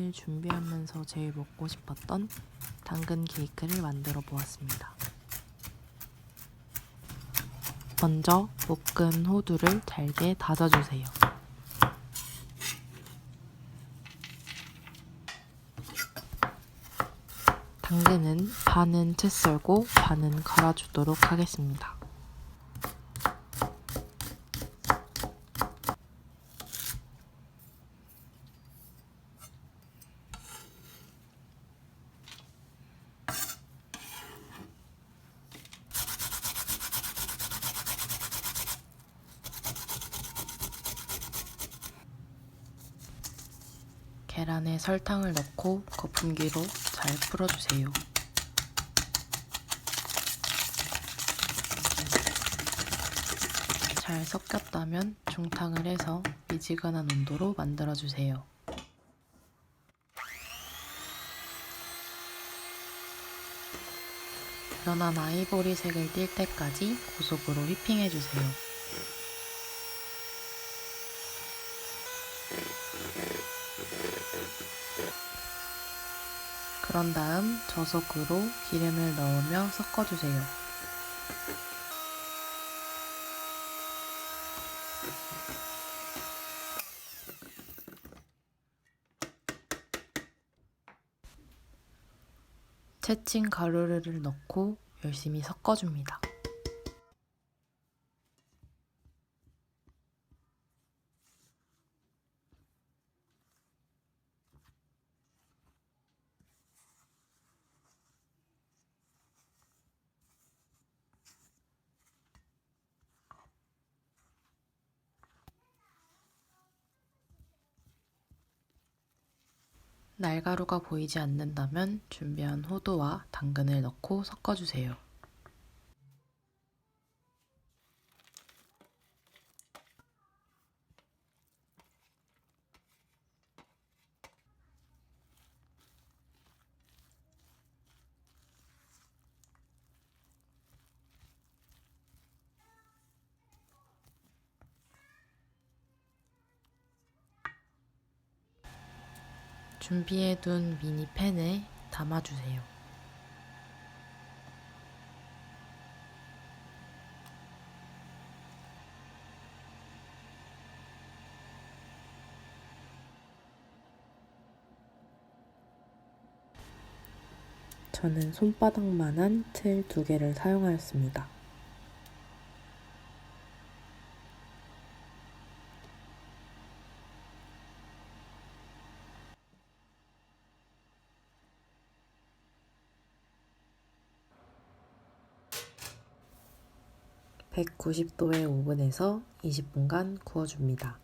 오늘 준비하면서 제일 먹고 싶었던 당근 케이크를 만들어 보았습니다. 먼저 볶은 호두를 잘게 다져주세요. 당근은 반은 채 썰고 반은 갈아주도록 하겠습니다. 계란에 설탕을 넣고 거품기로 잘 풀어주세요. 잘 섞였다면 중탕을 해서 미지근한 온도로 만들어주세요. 연한 아이보리색을 띌 때까지 고속으로 휘핑해주세요. 그런 다음 저속으로 기름을 넣으며 섞어주세요. 채친 가루를 넣고 열심히 섞어줍니다. 날가루가 보이지 않는다면 준비한 호두와 당근을 넣고 섞어주세요. 준비해둔 미니팬에 담아주세요. 저는 손바닥만한 틀 2개를 사용하였습니다. (190도의) 오븐에서 20분간 구워줍니다.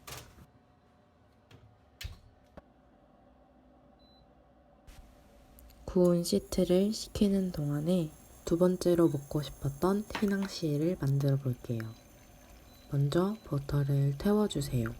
구운 시트를 식히는 동안에 두 번째로 먹고 싶었던 휘낭시에를 만들어 볼게요. 먼저 버터를 태워주세요.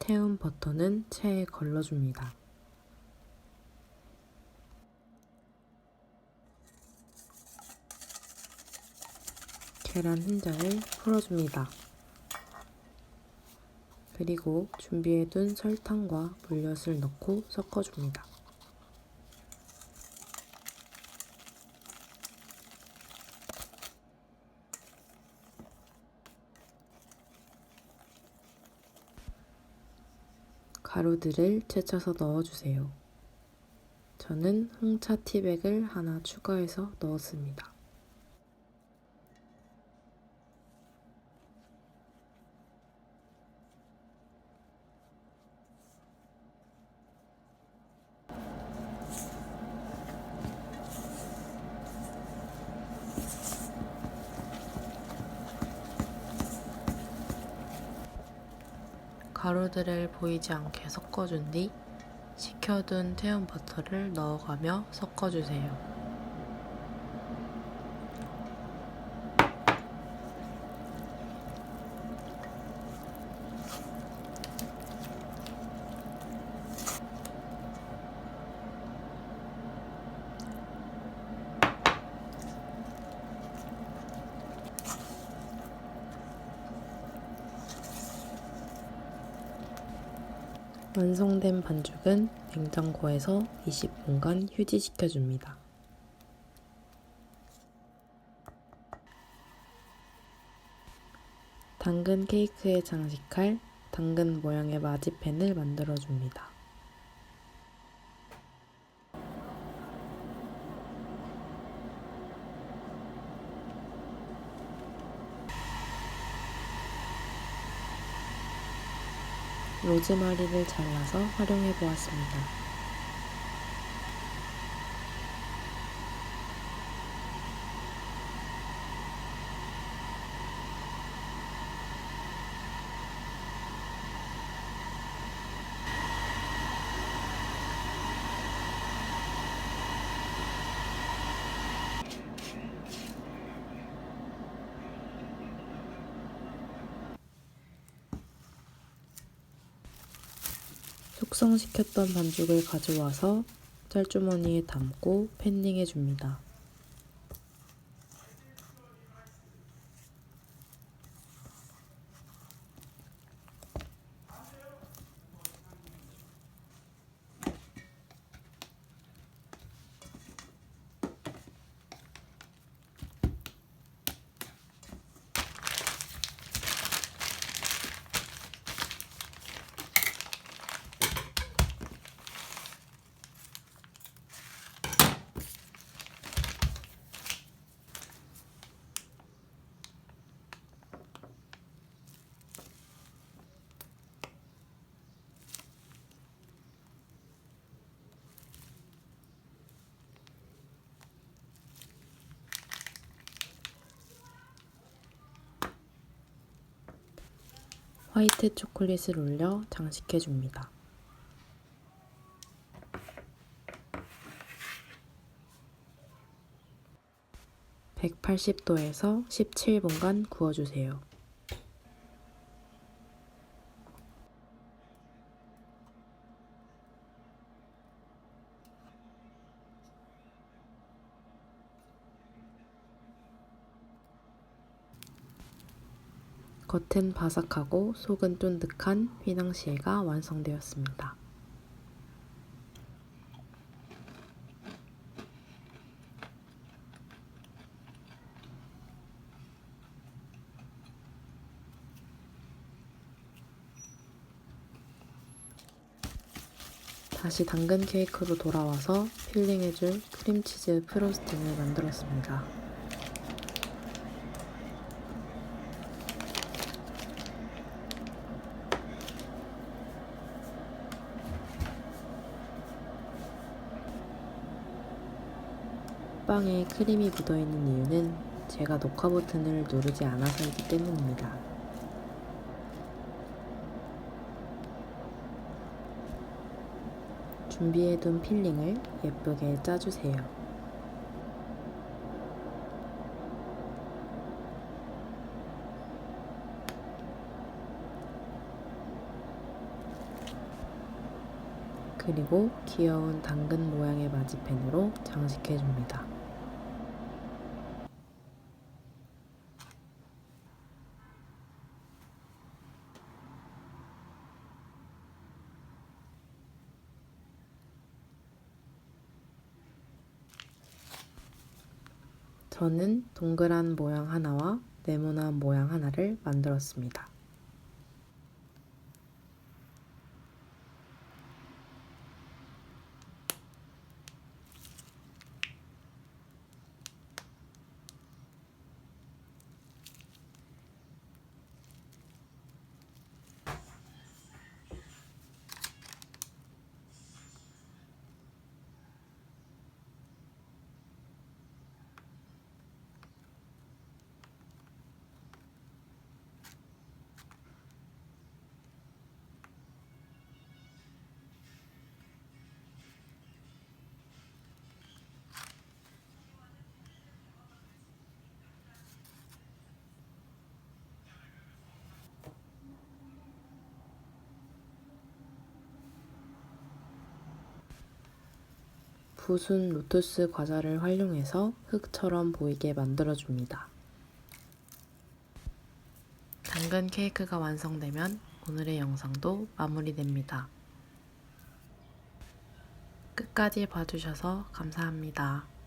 태운 버터는 체에 걸러줍니다. 계란 흰자를 풀어줍니다. 그리고 준비해둔 설탕과 물엿을 넣고 섞어줍니다. 가루들을 채쳐서 넣어주세요. 저는 홍차 티백을 하나 추가해서 넣었습니다. 가루들을 보이지 않게 섞어준 뒤 식혀둔 태운 버터를 넣어가며 섞어주세요. 완성된 반죽은 냉장고에서 20분간 휴지시켜줍니다. 당근 케이크에 장식할 당근 모양의 마지펜을 만들어줍니다. 로즈마리를 잘라서 활용해 보았습니다. 숙성시켰던 반죽을 가져와서 짤주머니에 담고 팬닝해 줍니다. 화이트 초콜릿을 올려 장식해 줍니다. 180도에서 17분간 구워주세요. 겉은 바삭하고 속은 쫀득한 휘낭시에가 완성되었습니다. 다시 당근 케이크로 돌아와서 필링해줄 크림치즈 프로스팅을 만들었습니다. 빵에 크림이 묻어있는 이유는 제가 녹화 버튼을 누르지 않아서이기 때문입니다. 준비해둔 필링을 예쁘게 짜주세요. 그리고 귀여운 당근 모양의 마지펜으로 장식해줍니다. 저는 동그란 모양 하나와 네모난 모양 하나를 만들었습니다. 부순 로투스 과자를 활용해서 흙처럼 보이게 만들어줍니다. 당근 케이크가 완성되면 오늘의 영상도 마무리됩니다. 끝까지 봐주셔서 감사합니다.